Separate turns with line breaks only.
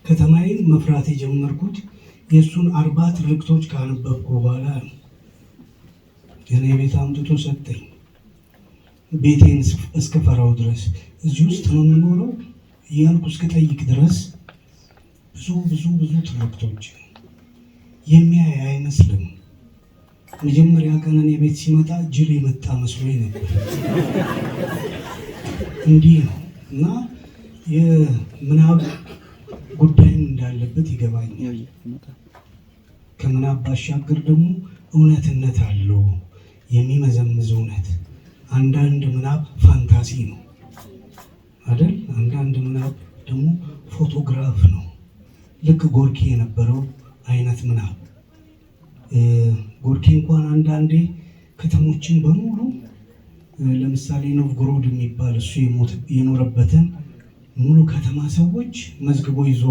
ከተማዬን መፍራት የጀመርኩት የእሱን 40 ትርክቶች ካነበብኩ በኋላ ነው። እኔ ቤት አምጥቶ ሰጠኝ። ቤቴን እስከፈራው ድረስ እዚህ ውስጥ ነው የምኖረው እያልኩ እስክጠይቅ ድረስ ብዙ ትርክቶች የሚያይ አይመስልም። መጀመሪያ ቀን እኔ ቤት ሲመጣ ጅል የመጣ መስሎኝ ነበር። እንዲህ ነው እና የምናብ ጉዳይም እንዳለበት ይገባኛል። ከምናብ ባሻገር ደግሞ እውነትነት አለው፣ የሚመዘምዝ እውነት። አንዳንድ ምናብ ፋንታሲ ነው አይደል? አንዳንድ ምናብ ደግሞ ፎቶግራፍ ነው። ልክ ጎርኪ የነበረው አይነት ምናብ። ጎርኪ እንኳን አንዳንዴ ከተሞችን በሙሉ ለምሳሌ ኖቭጎሮድ የሚባል እሱ የኖረበትን ሙሉ ከተማ ሰዎች መዝግቦ ይዞ